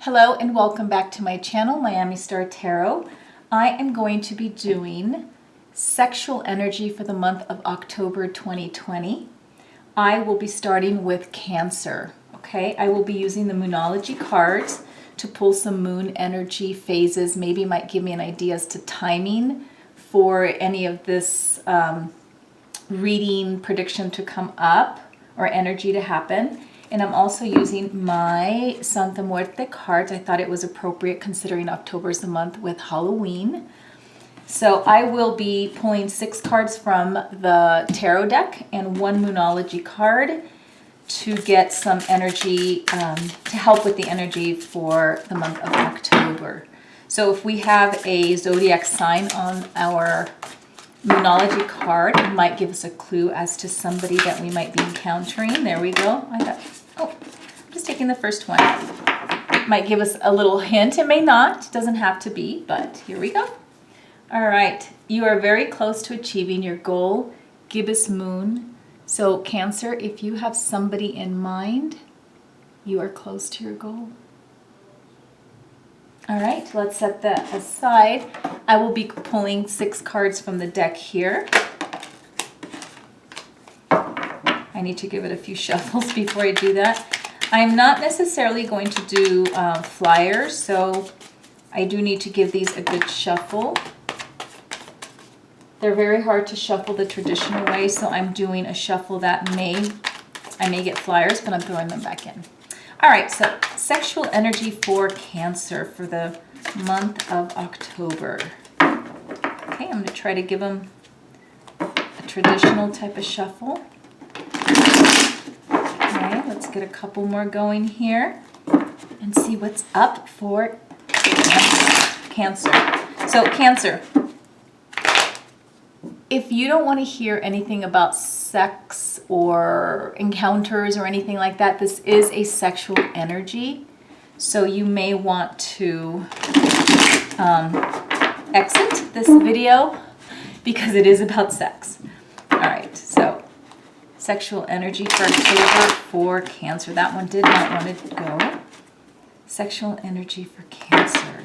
Hello and welcome back to my channel, Miami Star Tarot. I am going to be doing sexual energy for the month of October 2020. I will be starting with Cancer, okay? I will be using the Moonology cards to pull some moon energy phases. Maybe might give me an idea as to timing for any of this reading prediction to come up or energy to happen. And I'm also using my Santa Muerte cards. I thought it was appropriate considering October is the month with Halloween. So I will be pulling 6 cards from the tarot deck and 1 Moonology card to get some energy, to help with the energy for the month of October. So if we have a zodiac sign on our Moonology card, it might give us a clue as to somebody that we might be encountering. There we go. I'm just taking the first one. It might give us a little hint. It may not. It doesn't have to be, but here we go. All right. You are very close to achieving your goal, gibbous moon. So Cancer, if you have somebody in mind, you are close to your goal. All right, let's set that aside. I will be pulling 6 cards from the deck here. I need to give it a few shuffles before I do that. I'm not necessarily going to do flyers, so I do need to give these a good shuffle. They're very hard to shuffle the traditional way, so I'm doing a shuffle that I may get flyers, but I'm throwing them back in. All right, so sexual energy for Cancer for the month of October. Okay, I'm going to try to give them a traditional type of shuffle. Okay, let's get a couple more going here and see what's up for Cancer. So Cancer, if you don't want to hear anything about sex or encounters or anything like that, this is a sexual energy. So you may want to exit this video because it is about sex. All right, so sexual energy for October for Cancer. That one did not want to go. Sexual energy for Cancer.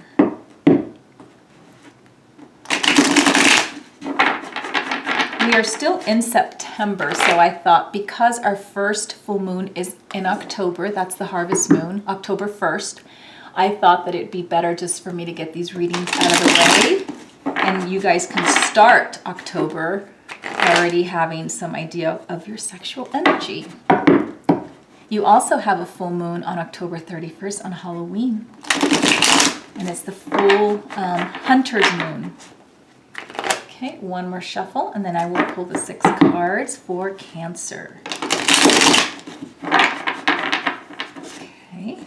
We are still in September, so I thought because our first full moon is in October, that's the harvest moon, October 1st, I thought that it'd be better just for me to get these readings out of the way, and you guys can start October already having some idea of your sexual energy. You also have a full moon on October 31st on Halloween, and it's the full hunter's moon. Okay, one more shuffle, and then I will pull the 6 cards for Cancer. Okay,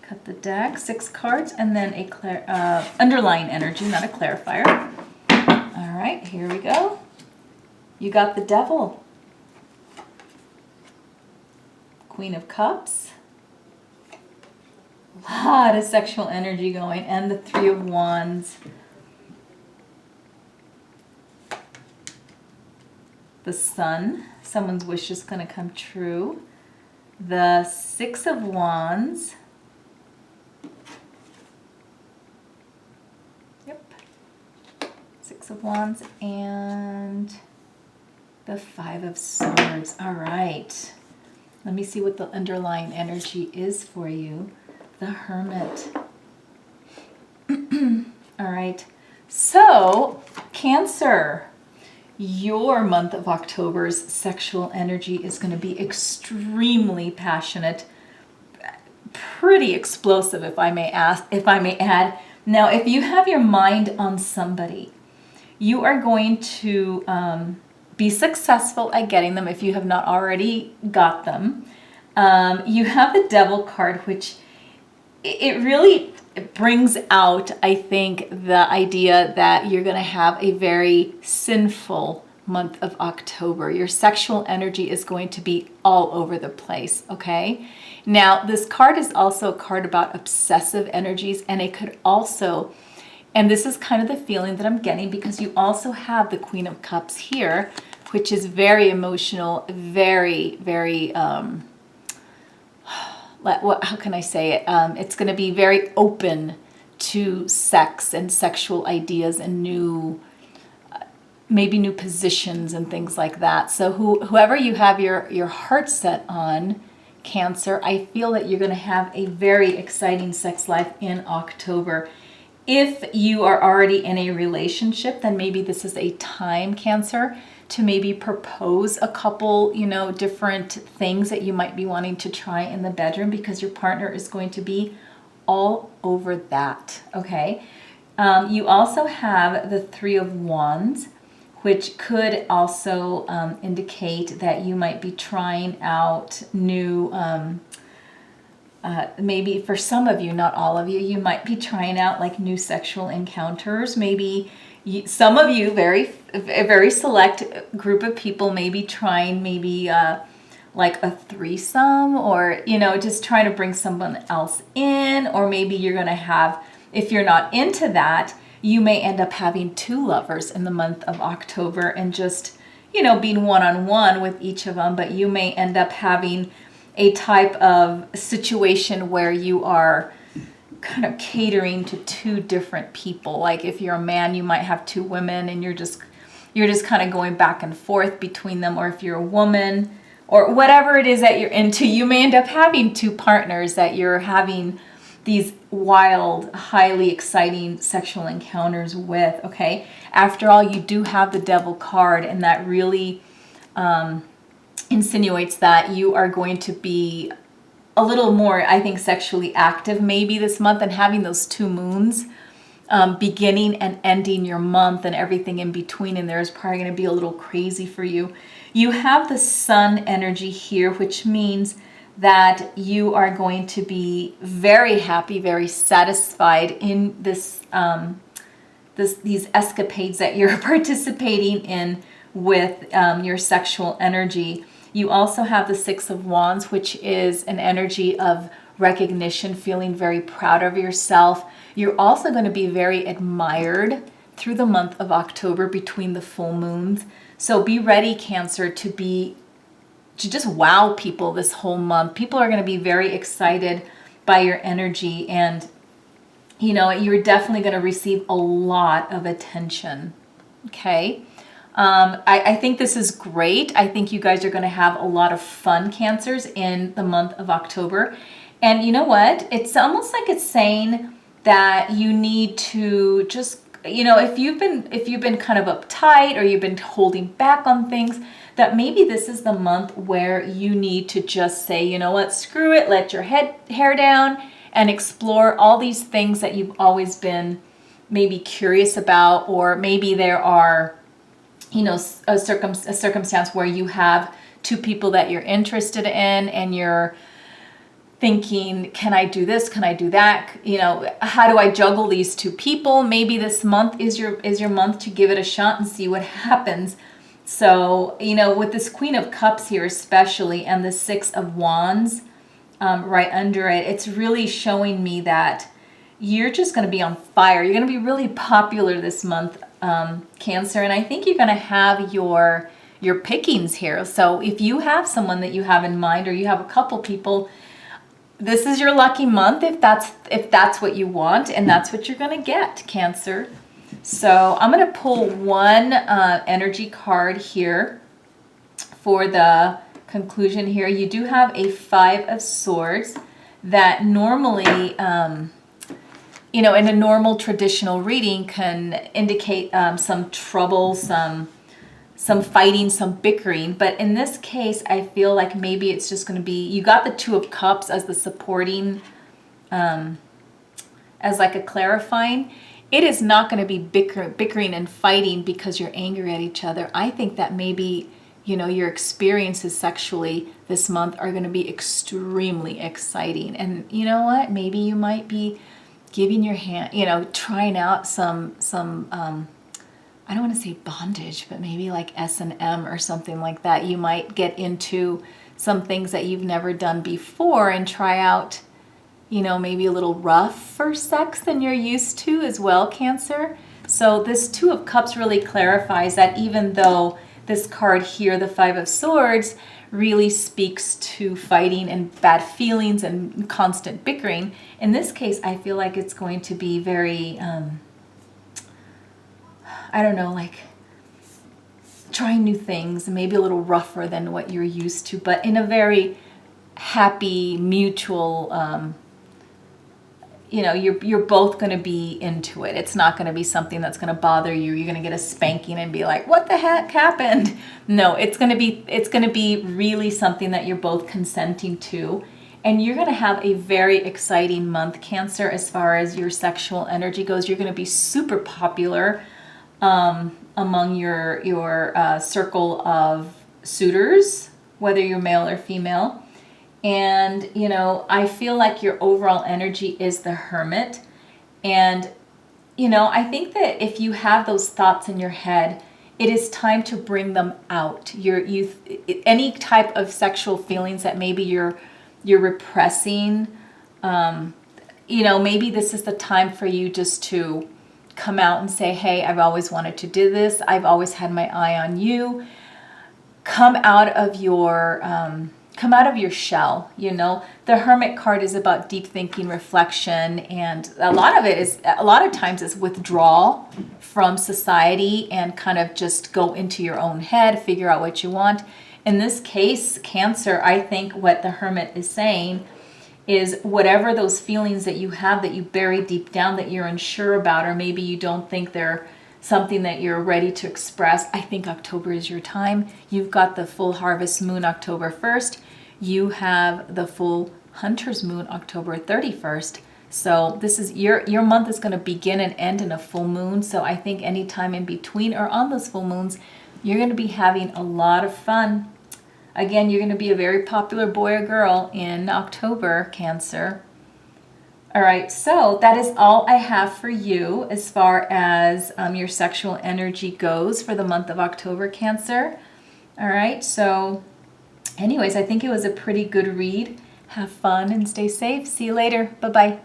cut the deck, 6 cards, and then a underlying energy, not a clarifier. All right, here we go. You got the Devil, Queen of Cups, a lot of sexual energy going, and the 3 of Wands. The Sun, someone's wish is going to come true. The 6 of Wands. Yep. 6 of Wands and the 5 of Swords. All right. Let me see what the underlying energy is for you. The Hermit. All right. So, Cancer. Your month of October's sexual energy is going to be extremely passionate, pretty explosive, if I may add. Now, if you have your mind on somebody, you are going to be successful at getting them if you have not already got them. You have the Devil card, which it really brings out, I think, the idea that you're going to have a very sinful month of October. Your sexual energy is going to be all over the place, okay? Now, this card is also a card about obsessive energies, and it could also, and this is kind of the feeling that I'm getting because you also have the Queen of Cups here, which is very emotional, very, very how can I say it? It's going to be very open to sex and sexual ideas and maybe new positions and things like that. So whoever you have your heart set on, Cancer, I feel that you're going to have a very exciting sex life in October. If you are already in a relationship, then maybe this is a time, Cancer, to maybe propose a couple, different things that you might be wanting to try in the bedroom, because your partner is going to be all over that, okay? You also have the Three of Wands, which could also indicate that you might be trying out new, maybe for some of you, not all of you, you might be trying out like new sexual encounters. Maybe some of you, a very select group of people, may be trying like a threesome, or, just trying to bring someone else in, or maybe you're going to have, if you're not into that, you may end up having two lovers in the month of October and just, being one-on-one with each of them. But you may end up having a type of situation where you are kind of catering to two different people. Like if you're a man, you might have two women and you're just kind of going back and forth between them. Or if you're a woman, or whatever it is that you're into, you may end up having two partners that you're having these wild, highly exciting sexual encounters with, okay? After all, you do have the Devil card, and that really insinuates that you are going to be a little more, I think, sexually active maybe this month, and having those two moons beginning and ending your month and everything in between in there is probably going to be a little crazy for you. You have the Sun energy here, which means that you are going to be very happy, very satisfied in these escapades that you're participating in with your sexual energy. You also have the Six of Wands, which is an energy of recognition, feeling very proud of yourself. You're also going to be very admired through the month of October between the full moons. So be ready, Cancer, to just wow people this whole month. People are going to be very excited by your energy, and you're definitely going to receive a lot of attention. Okay. I think this is great. I think you guys are going to have a lot of fun, Cancers, in the month of October. And you know what? It's almost like it's saying that you need to just, if you've been kind of uptight, or you've been holding back on things, that maybe this is the month where you need to just say, you know what, screw it, let your hair down and explore all these things that you've always been maybe curious about. Or maybe there are, a circumstance where you have two people that you're interested in, and you're thinking, can I do this? Can I do that? How do I juggle these two people? Maybe this month is your month to give it a shot and see what happens. So, with this Queen of Cups here especially, and the Six of Wands right under it, it's really showing me that you're just going to be on fire. You're going to be really popular this month, Cancer, and I think you're going to have your pickings here. So if you have someone that you have in mind, or you have a couple people, this is your lucky month if that's what you want, and that's what you're going to get, Cancer. So I'm going to pull one energy card here for the conclusion here. You do have a Five of Swords that normally, in a normal traditional reading can indicate some trouble, some fighting, some bickering. But in this case, I feel like maybe it's just going to be, you got the Two of Cups as the supporting, as like a clarifying. It is not going to be bickering and fighting because you're angry at each other. I think that maybe, your experiences sexually this month are going to be extremely exciting. And you know what? Maybe you might be giving your hand, trying out some I don't want to say bondage, but maybe like S&M or something like that. You might get into some things that you've never done before and try out, maybe a little rougher sex than you're used to as well, Cancer. So this Two of Cups really clarifies that even though this card here, the Five of Swords, really speaks to fighting and bad feelings and constant bickering. In this case, I feel like it's going to be very, I don't know, like trying new things, maybe a little rougher than what you're used to, but in a very happy, mutual, you're both going to be into it. It's not going to be something that's going to bother you. You're going to get a spanking and be like, "What the heck happened?" No, it's going to be really something that you're both consenting to. And you're going to have a very exciting month, Cancer, as far as your sexual energy goes. You're going to be super popular among your circle of suitors, whether you're male or female. And, I feel like your overall energy is the Hermit. And, I think that if you have those thoughts in your head, it is time to bring them out. Any type of sexual feelings that maybe you're repressing, maybe this is the time for you just to come out and say, "Hey, I've always wanted to do this. I've always had my eye on you." Come out of your shell. The Hermit card is about deep thinking, reflection, and a lot of times it's withdrawal from society and kind of just go into your own head, figure out what you want. In this case, Cancer, I think what the Hermit is saying is whatever those feelings that you have that you bury deep down that you're unsure about, or maybe you don't think they're something that you're ready to express, I think October is your time. You've got the full harvest moon October 1st. You have the full hunter's moon October 31st. So this is your month is going to begin and end in a full moon. So I think any time in between or on those full moons, you're going to be having a lot of fun. Again, you're going to be a very popular boy or girl in October, Cancer. All right, so that is all I have for you as far as your sexual energy goes for the month of October, Cancer. All right, so anyways, I think it was a pretty good read. Have fun and stay safe. See you later. Bye-bye.